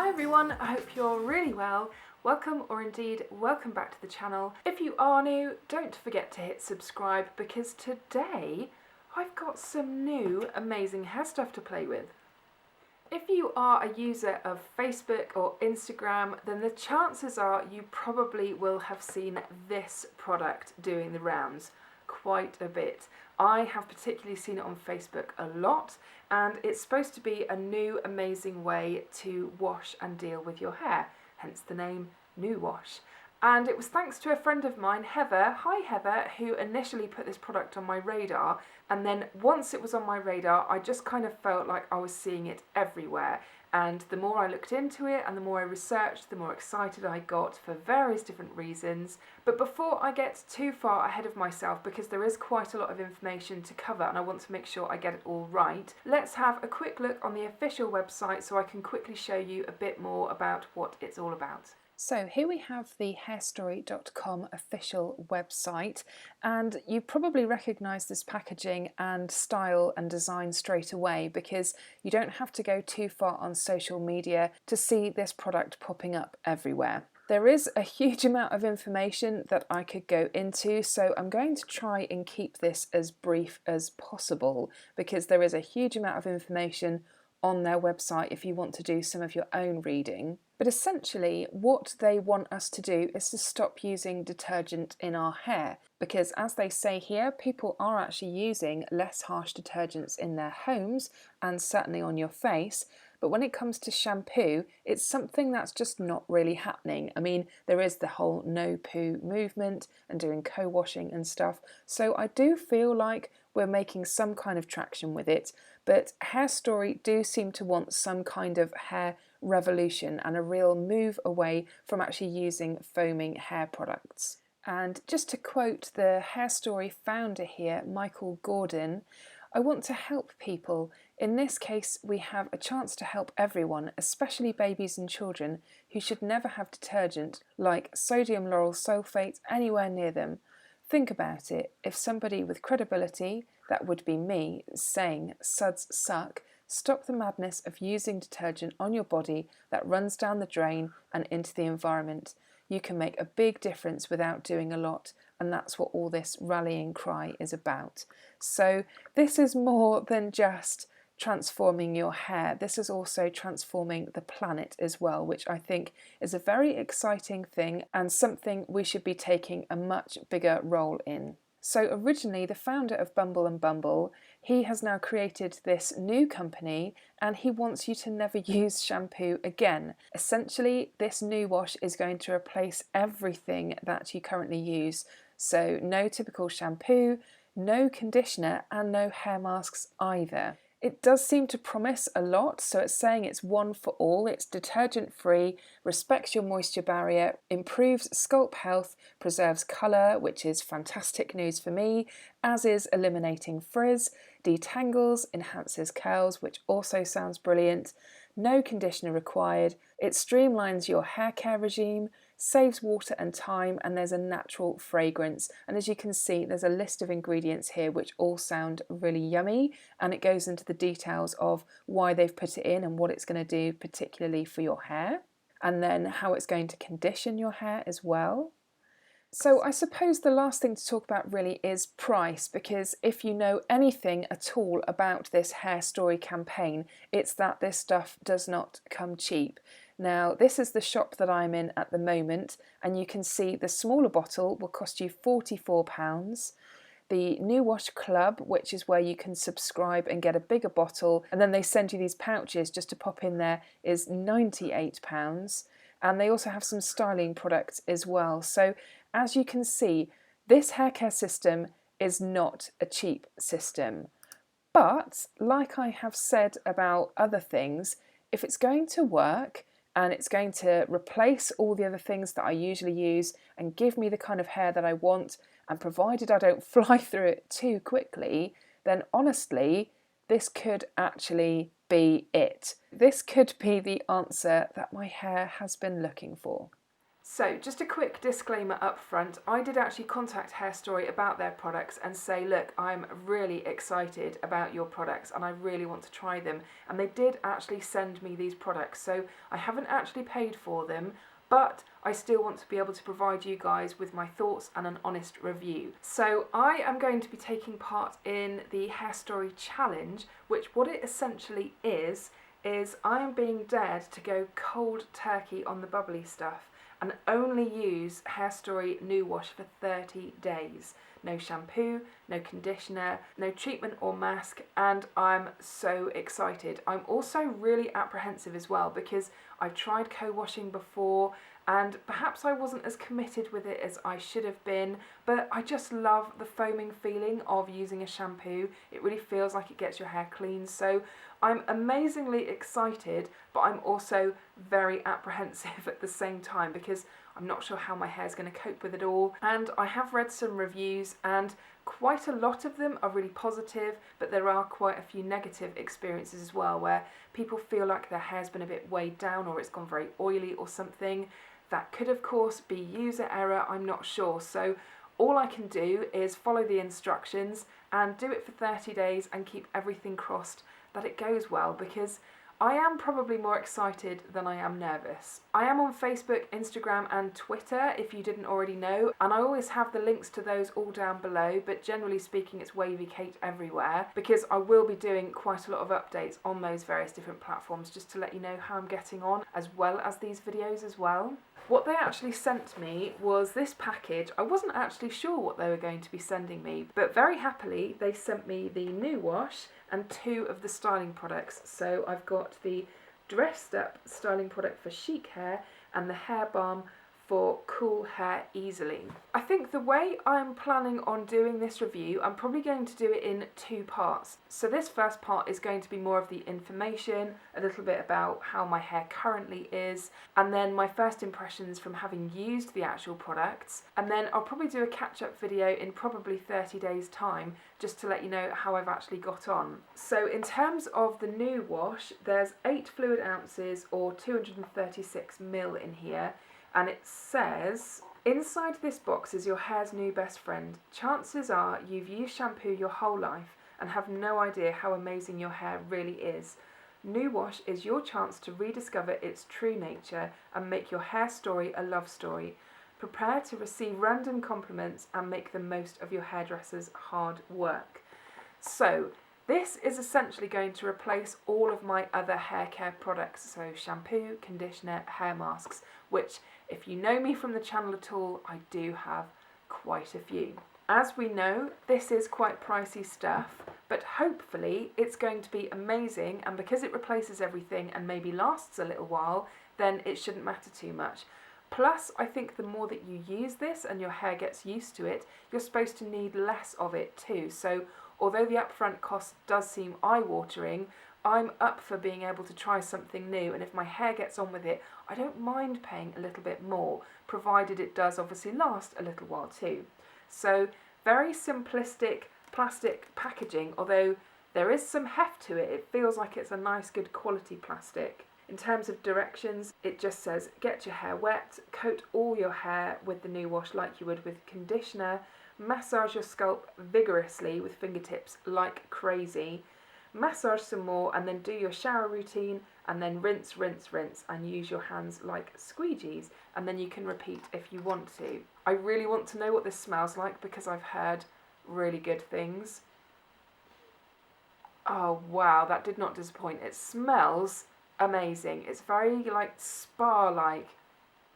Hi everyone, I hope you're really well. Welcome, or indeed welcome back to the channel. If you are new, don't forget to hit subscribe because today I've got some new amazing hair stuff to play with. If you are a user of Facebook or Instagram, then the chances are you probably will have seen this product doing the rounds quite a bit. I have particularly seen it on Facebook a lot, and it's supposed to be a new amazing way to wash and deal with your hair, hence the name New Wash. And it was thanks to a friend of mine, Heather, hi Heather, who initially put this product on my radar, and then once it was on my radar I just kind of felt like I was seeing it everywhere. And the more I looked into it and the more I researched, the more excited I got for various different reasons. But before I get too far ahead of myself, because there is quite a lot of information to cover and I want to make sure I get it all right, let's have a quick look on the official website so I can quickly show you a bit more about what it's all about. So here we have the hairstory.com official website, and you probably recognise this packaging and style and design straight away because you don't have to go too far on social media to see this product popping up everywhere. There is a huge amount of information that I could go into, so I'm going to try and keep this as brief as possible because there is a huge amount of information on their website if you want to do some of your own reading. But essentially what they want us to do is to stop using detergent in our hair, because as they say here, people are actually using less harsh detergents in their homes and certainly on your face. But when it comes to shampoo, it's something that's just not really happening. I mean, there is the whole no poo movement and doing co-washing and stuff. So I do feel like we're making some kind of traction with it, but Hairstory do seem to want some kind of hair revolution and a real move away from actually using foaming hair products. And just to quote the Hairstory founder here, Michael Gordon, I want to help people. In this case, we have a chance to help everyone, especially babies and children who should never have detergent like sodium lauryl sulfate anywhere near them. Think about it. If somebody with credibility, that would be me, saying suds suck, stop the madness of using detergent on your body that runs down the drain and into the environment. You can make a big difference without doing a lot, and that's what all this rallying cry is about. So this is more than just transforming your hair. This is also transforming the planet as well, which I think is a very exciting thing and something we should be taking a much bigger role in. So originally the founder of Bumble and Bumble, he has now created this new company and he wants you to never use shampoo again. Essentially, this new wash is going to replace everything that you currently use. So no typical shampoo, no conditioner and no hair masks either. It does seem to promise a lot, so it's saying it's one for all, it's detergent free, respects your moisture barrier, improves scalp health, preserves colour, which is fantastic news for me, as is eliminating frizz, detangles, enhances curls, which also sounds brilliant, no conditioner required, it streamlines your hair care regime, saves water and time, and there's a natural fragrance. And as you can see, there's a list of ingredients here which all sound really yummy, and it goes into the details of why they've put it in and what it's going to do particularly for your hair, and then how it's going to condition your hair as well. So I suppose the last thing to talk about really is price, because if you know anything at all about this Hairstory campaign, it's that this stuff does not come cheap. Now, this is the shop that I'm in at the moment, and you can see the smaller bottle will cost you £44. The New Wash Club, which is where you can subscribe and get a bigger bottle, and then they send you these pouches just to pop in there, is £98. And they also have some styling products as well. So as you can see, this hair care system is not a cheap system. But like I have said about other things, if it's going to work and it's going to replace all the other things that I usually use and give me the kind of hair that I want, and provided I don't fly through it too quickly, then honestly, this could actually be it. This could be the answer that my hair has been looking for. So just a quick disclaimer up front, I did actually contact Hairstory about their products and say, look, I'm really excited about your products and I really want to try them. And they did actually send me these products, so I haven't actually paid for them, but I still want to be able to provide you guys with my thoughts and an honest review. So I am going to be taking part in the Hairstory challenge, which what it essentially is I am being dared to go cold turkey on the bubbly stuff and only use Hairstory New Wash for 30 days. No shampoo, no conditioner, no treatment or mask, and I'm so excited. I'm also really apprehensive as well because I've tried co-washing before and perhaps I wasn't as committed with it as I should have been, but I just love the foaming feeling of using a shampoo. It really feels like it gets your hair clean, so I'm amazingly excited, but I'm also very apprehensive at the same time because I'm not sure how my hair's going to cope with it all. And I have read some reviews and quite a lot of them are really positive, but there are quite a few negative experiences as well where people feel like their hair's been a bit weighed down or it's gone very oily or something. That could of course be user error, I'm not sure. So all I can do is follow the instructions and do it for 30 days and keep everything crossed that it goes well, because I am probably more excited than I am nervous. I am on Facebook, Instagram and Twitter if you didn't already know, and I always have the links to those all down below, but generally speaking it's WavyKate everywhere because I will be doing quite a lot of updates on those various different platforms just to let you know how I'm getting on, as well as these videos as well. What they actually sent me was this package. I wasn't actually sure what they were going to be sending me, but very happily they sent me the New Wash and 2 of the styling products. So I've got the Dressed Up styling product for chic hair and the Hair Balm for cool hair easily. I think the way I'm planning on doing this review, I'm probably going to do it in 2 parts. So this first part is going to be more of the information, a little bit about how my hair currently is, and then my first impressions from having used the actual products, and then I'll probably do a catch-up video in probably 30 days time just to let you know how I've actually got on. So in terms of the New Wash, there's 8 fluid ounces or 236 ml in here. And it says, inside this box is your hair's new best friend. Chances are you've used shampoo your whole life and have no idea how amazing your hair really is. New Wash is your chance to rediscover its true nature and make your hair story a love story. Prepare to receive random compliments and make the most of your hairdresser's hard work. So, this is essentially going to replace all of my other hair care products, so shampoo, conditioner, hair masks, which if you know me from the channel at all, I do have quite a few. As we know, this is quite pricey stuff, but hopefully it's going to be amazing, and because it replaces everything and maybe lasts a little while, then it shouldn't matter too much. Plus, I think the more that you use this and your hair gets used to it, you're supposed to need less of it too. So although the upfront cost does seem eye-watering, I'm up for being able to try something new, and if my hair gets on with it, I don't mind paying a little bit more, provided it does obviously last a little while too. So very simplistic plastic packaging, although there is some heft to it. It feels like it's a nice good quality plastic. In terms of directions, it just says get your hair wet, coat all your hair with the New Wash like you would with conditioner, massage your scalp vigorously with fingertips like crazy, massage some more and then do your shower routine and then rinse, rinse, rinse and use your hands like squeegees, and then you can repeat if you want to. I really want to know what this smells like because I've heard really good things. Oh wow, that did not disappoint. It smells amazing. It's very like spa-like.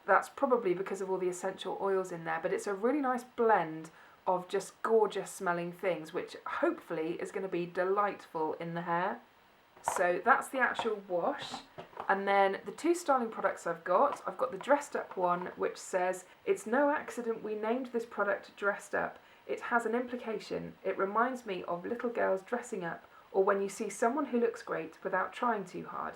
That's probably because of all the essential oils in there, but it's a really nice blend of just gorgeous smelling things, which hopefully is going to be delightful in the hair. So that's the actual wash. And then the 2 styling products I've got the Dressed Up one, which says, it's no accident we named this product Dressed Up. It has an implication. It reminds me of little girls dressing up, or when you see someone who looks great without trying too hard.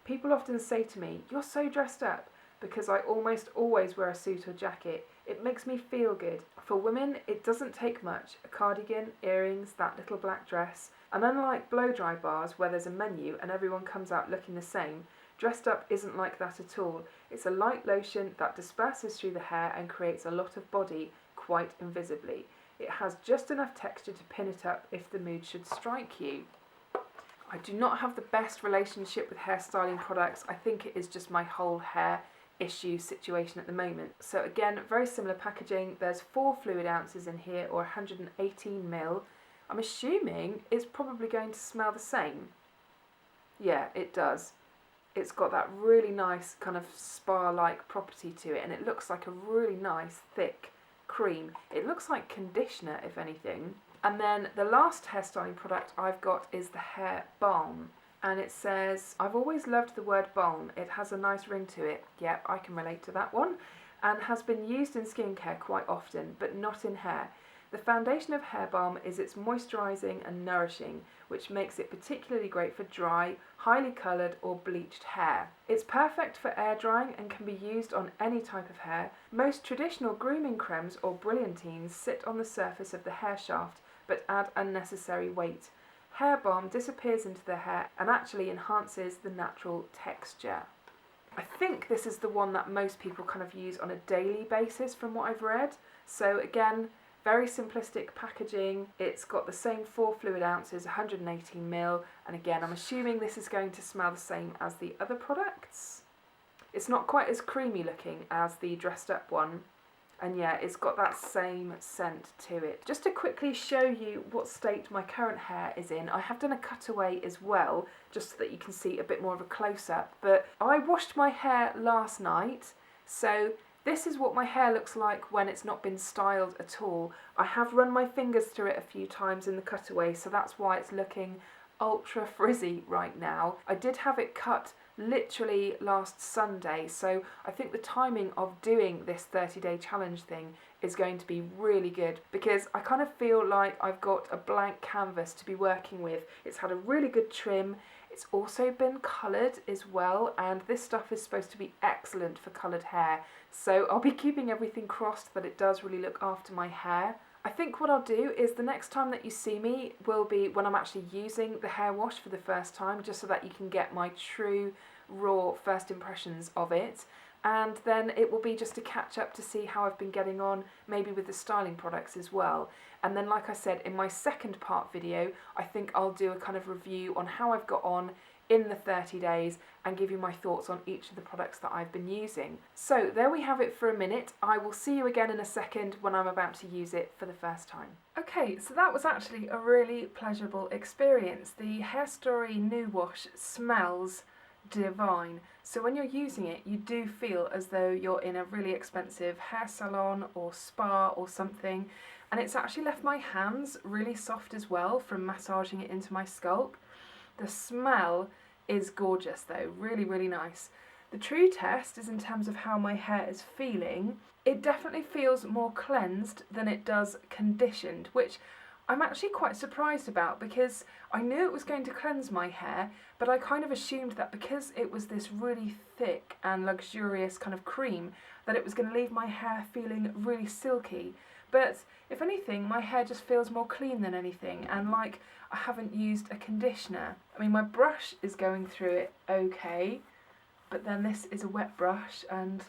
People often say to me, you're so dressed up, because I almost always wear a suit or jacket. It makes me feel good. For women, it doesn't take much. A cardigan, earrings, that little black dress. And unlike blow-dry bars where there's a menu and everyone comes out looking the same, Dressed Up isn't like that at all. It's a light lotion that disperses through the hair and creates a lot of body quite invisibly. It has just enough texture to pin it up if the mood should strike you. I do not have the best relationship with hairstyling products. I think it is just my whole hair issue situation at the moment. So again, very similar packaging. There's 4 fluid ounces in here, or 118 ml. I'm assuming it's probably going to smell the same. Yeah, it does. It's got that really nice kind of spa-like property to it, and it looks like a really nice thick cream. It looks like conditioner, if anything. And then the last hairstyling product I've got is the hair balm. And it says, I've always loved the word balm. It has a nice ring to it. Yep, I can relate to that one. And has been used in skincare quite often, but not in hair. The foundation of hair balm is its moisturising and nourishing, which makes it particularly great for dry, highly coloured or bleached hair. It's perfect for air drying and can be used on any type of hair. Most traditional grooming cremes or brilliantines sit on the surface of the hair shaft, but add unnecessary weight. Hair balm disappears into the hair and actually enhances the natural texture. I think this is the one that most people kind of use on a daily basis from what I've read. So again, very simplistic packaging. It's got the same 4 fluid ounces, 118 ml, and again, I'm assuming this is going to smell the same as the other products. It's not quite as creamy looking as the Dressed Up one, and yeah, it's got that same scent to it. Just to quickly show you what state my current hair is in, I have done a cutaway as well, just so that you can see a bit more of a close-up, but I washed my hair last night, so this is what my hair looks like when it's not been styled at all. I have run my fingers through it a few times in the cutaway, so that's why it's looking ultra frizzy right now. I did have it cut literally last Sunday, so I think the timing of doing this 30-day challenge thing is going to be really good, because I kind of feel like I've got a blank canvas to be working with. It's had a really good trim. It's also been coloured as well, and this stuff is supposed to be excellent for coloured hair, so I'll be keeping everything crossed that it does really look after my hair. I think what I'll do is the next time that you see me will be when I'm actually using the hair wash for the first time, just so that you can get my true raw first impressions of it, and then it will be just a catch up to see how I've been getting on, maybe with the styling products as well. And then, like I said, in my second part video, I think I'll do a kind of review on how I've got on in the 30 days and give you my thoughts on each of the products that I've been using. So there we have it for a minute. I will see you again in a second when I'm about to use it for the first time. Okay, so that was actually a really pleasurable experience. The Hairstory new wash smells divine. So when you're using it, you do feel as though you're in a really expensive hair salon or spa or something, and it's actually left my hands really soft as well from massaging it into my scalp. The smell is gorgeous though, really, really nice. The true test is in terms of how my hair is feeling. It definitely feels more cleansed than it does conditioned, which I'm actually quite surprised about, because I knew it was going to cleanse my hair, but I kind of assumed that because it was this really thick and luxurious kind of cream, that it was going to leave my hair feeling really silky. But if anything, my hair just feels more clean than anything, and like I haven't used a conditioner. I mean, my brush is going through it okay, but then this is a wet brush, and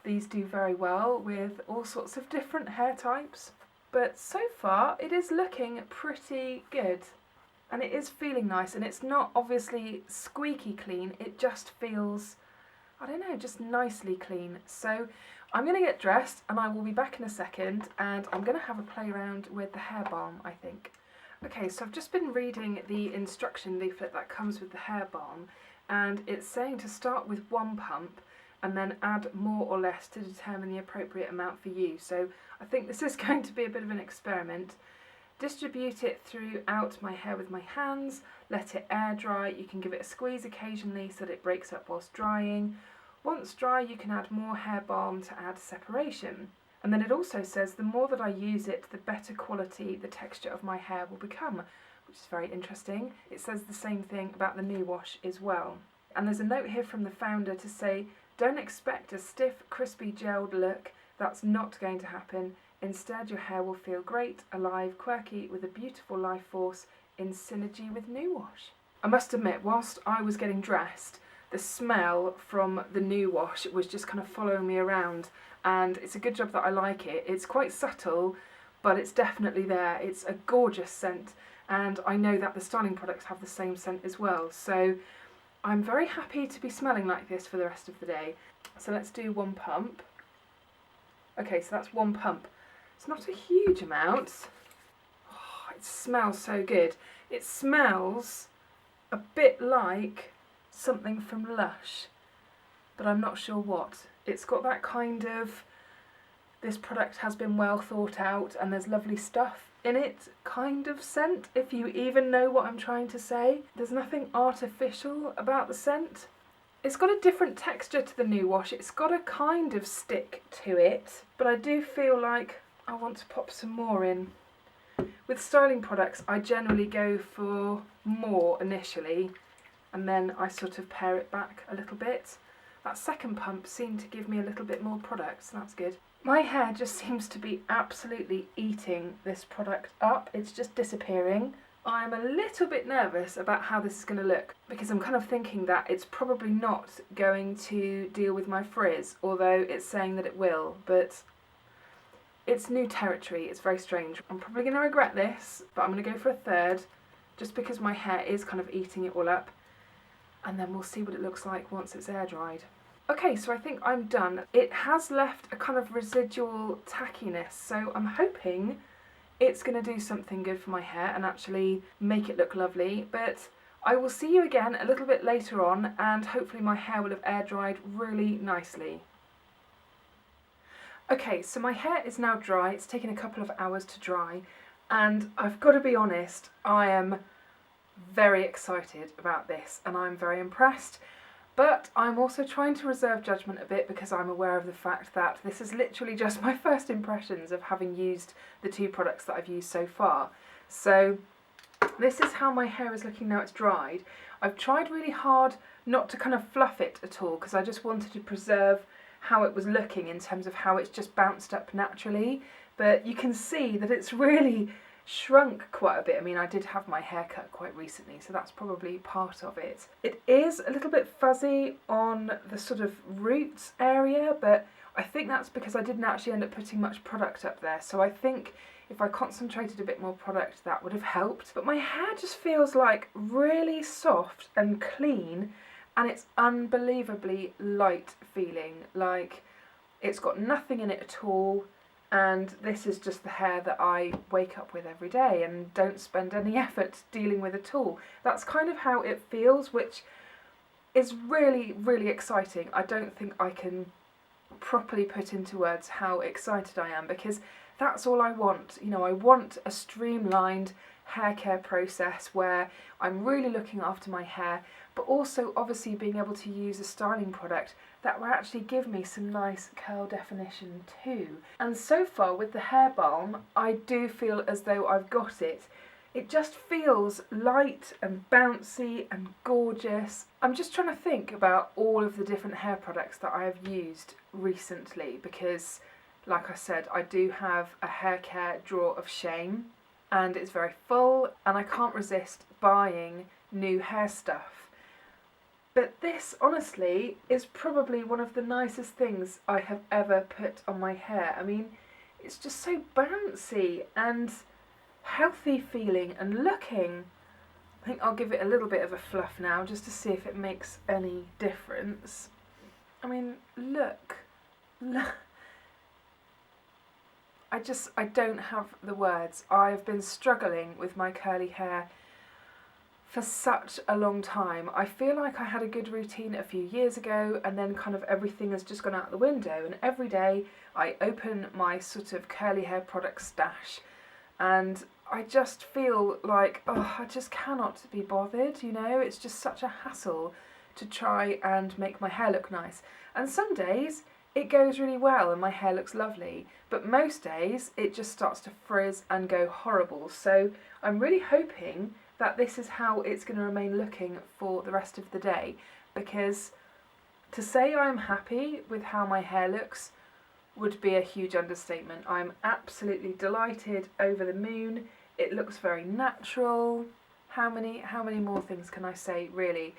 these do very well with all sorts of different hair types. But so far, it is looking pretty good, and it is feeling nice, and it's not obviously squeaky clean, it just feels, I don't know, just nicely clean. So I'm going to get dressed, and I will be back in a second, and I'm going to have a play around with the hair balm, I think. Okay, so I've just been reading the instruction leaflet that comes with the hair balm, and it's saying to start with 1 pump, and then add more or less to determine the appropriate amount for you. So I think this is going to be a bit of an experiment. Distribute it throughout my hair with my hands, let it air dry. You can give it a squeeze occasionally so that it breaks up whilst drying. Once dry, you can add more hair balm to add separation. And then it also says the more that I use it, the better quality the texture of my hair will become, which is very interesting. It says the same thing about the new wash as well. And there's a note here from the founder to say, don't expect a stiff, crispy, gelled look. That's not going to happen. Instead, your hair will feel great, alive, quirky, with a beautiful life force in synergy with new wash. I must admit, whilst I was getting dressed, the smell from the new wash was just kind of following me around, and it's a good job that I like it. It's quite subtle, but it's definitely there. It's a gorgeous scent, and I know that the styling products have the same scent as well, so I'm very happy to be smelling like this for the rest of the day. So let's do one pump. Okay, so that's one pump. It's not a huge amount. Oh, it smells so good. It smells a bit like something from Lush, but I'm not sure what. It's got that kind of, this product has been well thought out and there's lovely stuff in it kind of scent, if you even know what I'm trying to say. There's nothing artificial about the scent. It's got a different texture to the new wash. It's got a kind of stick to it, but I do feel like I want to pop some more in. With styling products, I generally go for more initially, and then I sort of pare it back a little bit. That second pump seemed to give me a little bit more product, so that's good. My hair just seems to be absolutely eating this product up. It's just disappearing. I'm a little bit nervous about how this is going to look, because I'm kind of thinking that it's probably not going to deal with my frizz, although it's saying that it will, but it's new territory. It's very strange. I'm probably going to regret this, but I'm going to go for a third, just because my hair is kind of eating it all up, and then we'll see what it looks like once it's air dried. Okay, so I think I'm done. It has left a kind of residual tackiness, so I'm hoping it's going to do something good for my hair and actually make it look lovely, but I will see you again a little bit later on, and hopefully my hair will have air dried really nicely. Okay, so my hair is now dry. It's taken a couple of hours to dry, and I've got to be honest, I am very excited about this and I'm very impressed. But I'm also trying to reserve judgment a bit, because I'm aware of the fact that this is literally just my first impressions of having used the two products that I've used so far. So this is how my hair is looking now it's dried. I've tried really hard not to kind of fluff it at all, because I just wanted to preserve how it was looking in terms of how it's just bounced up naturally. But you can see that it's really shrunk quite a bit. I mean, I did have my hair cut quite recently, so that's probably part of it. It is a little bit fuzzy on the sort of roots area, but I think that's because I didn't actually end up putting much product up there, so I think if I concentrated a bit more product that would have helped. But my hair just feels like really soft and clean, and it's unbelievably light feeling, like it's got nothing in it at all. And this is just the hair that I wake up with every day and don't spend any effort dealing with at all. That's kind of how it feels, which is really, really exciting. I don't think I can properly put into words how excited I am, because that's all I want. You know, I want a streamlined hair care process where I'm really looking after my hair, but also obviously being able to use a styling product that will actually give me some nice curl definition too. And so far with the hair balm, I do feel as though I've got it. It just feels light and bouncy and gorgeous. I'm just trying to think about all of the different hair products that I have used recently, because like I said, I do have a hair care drawer of shame, and it's very full, and I can't resist buying new hair stuff. But this, honestly, is probably one of the nicest things I have ever put on my hair. I mean, it's just so bouncy and healthy feeling and looking. I think I'll give it a little bit of a fluff now, just to see if it makes any difference. I mean, look. I don't have the words. I've been struggling with my curly hair for such a long time. I feel like I had a good routine a few years ago, and then kind of everything has just gone out the window, and every day I open my sort of curly hair product stash and I just feel like, oh, I just cannot be bothered, you know. It's just such a hassle to try and make my hair look nice. And some days it goes really well and my hair looks lovely, but most days it just starts to frizz and go horrible. So I'm really hoping that this is how it's going to remain looking for the rest of the day, because to say I'm happy with how my hair looks would be a huge understatement. I'm absolutely delighted, over the moon. It looks very natural. How many more things can I say, really?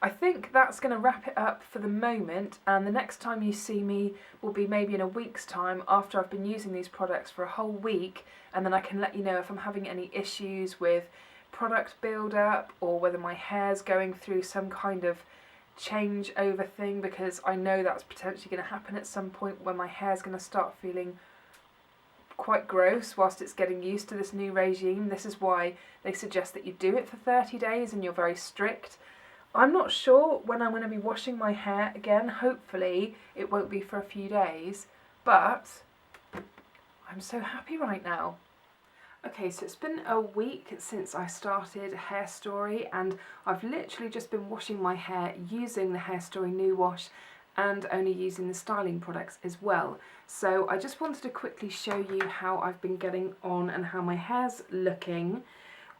I think that's going to wrap it up for the moment, and the next time you see me will be maybe in a week's time after I've been using these products for a whole week, and then I can let you know if I'm having any issues with product build-up or whether my hair's going through some kind of changeover thing, because I know that's potentially going to happen at some point when my hair's going to start feeling quite gross whilst it's getting used to this new regime. This is why they suggest that you do it for 30 days and you're very strict. I'm not sure when I'm going to be washing my hair again. Hopefully it won't be for a few days, but I'm so happy right now. Okay, so it's been a week since I started Hairstory, and I've literally just been washing my hair using the Hairstory New Wash and only using the styling products as well. So I just wanted to quickly show you how I've been getting on and how my hair's looking.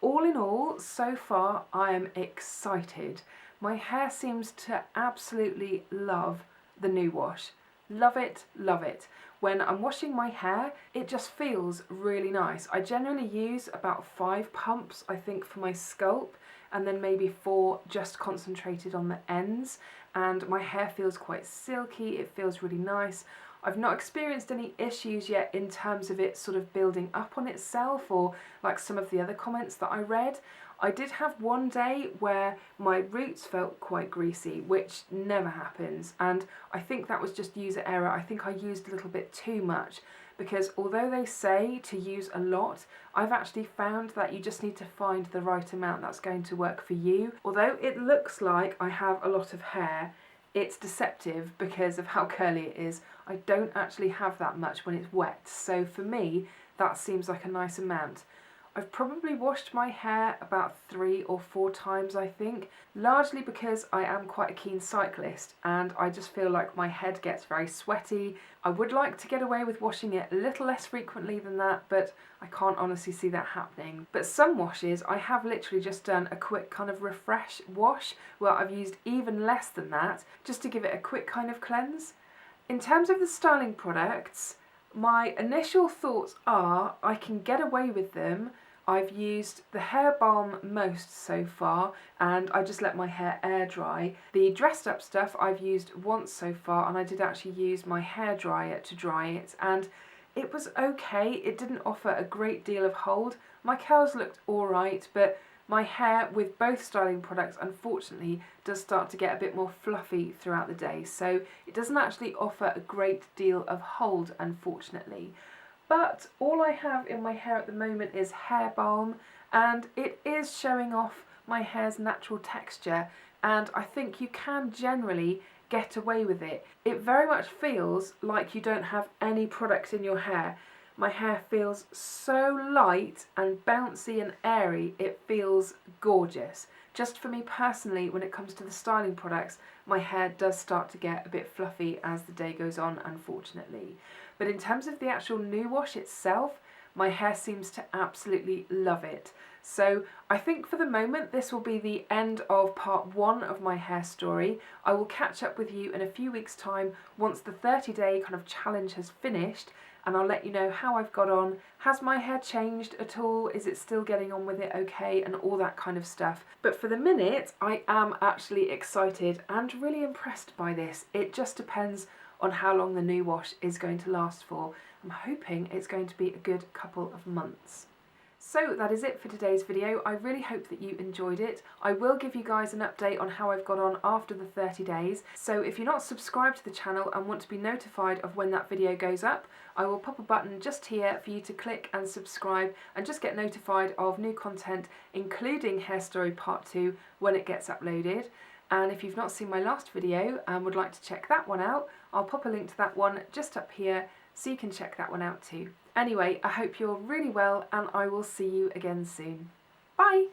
All in all, so far I am excited. My hair seems to absolutely love the new wash. Love it, love it. When I'm washing my hair, it just feels really nice. I generally use about 5 pumps, I think, for my scalp, and then maybe 4 just concentrated on the ends, and my hair feels quite silky. It feels really nice. I've not experienced any issues yet in terms of it sort of building up on itself, or like some of the other comments that I read. I did have one day where my roots felt quite greasy, which never happens, and I think that was just user error. I think I used a little bit too much, because although they say to use a lot, I've actually found that you just need to find the right amount that's going to work for you. Although it looks like I have a lot of hair, it's deceptive because of how curly it is. I don't actually have that much when it's wet, so for me that seems like a nice amount. I've probably washed my hair about 3 or 4 times, I think, largely because I am quite a keen cyclist and I just feel like my head gets very sweaty. I would like to get away with washing it a little less frequently than that, but I can't honestly see that happening. But some washes, I have literally just done a quick kind of refresh wash where I've used even less than that, just to give it a quick kind of cleanse. In terms of the styling products, my initial thoughts are I can get away with them. I've used the hair balm most so far, and I just let my hair air dry. The dressed up stuff I've used once so far, and I did actually use my hair dryer to dry it, and it was okay. It didn't offer a great deal of hold. My curls looked alright, but my hair with both styling products unfortunately does start to get a bit more fluffy throughout the day, so it doesn't actually offer a great deal of hold, unfortunately. But all I have in my hair at the moment is hair balm, and it is showing off my hair's natural texture, and I think you can generally get away with it. It very much feels like you don't have any product in your hair. My hair feels so light and bouncy and airy, it feels gorgeous. Just for me personally, when it comes to the styling products, my hair does start to get a bit fluffy as the day goes on, unfortunately. But in terms of the actual new wash itself, my hair seems to absolutely love it. So I think for the moment this will be the end of part 1 of my hair story. I will catch up with you in a few weeks' time once the 30-day kind of challenge has finished, and I'll let you know how I've got on. Has my hair changed at all? Is it still getting on with it okay? And all that kind of stuff. But for the minute, I am actually excited and really impressed by this. It just depends on how long the new wash is going to last for. I'm hoping it's going to be a good couple of months. So that is it for today's video. I really hope that you enjoyed it. I will give you guys an update on how I've got on after the 30 days. So if you're not subscribed to the channel and want to be notified of when that video goes up, I will pop a button just here for you to click and subscribe and just get notified of new content, including Hairstory Part 2 when it gets uploaded. And if you've not seen my last video and would like to check that one out, I'll pop a link to that one just up here so you can check that one out too. Anyway, I hope you're really well and I will see you again soon. Bye!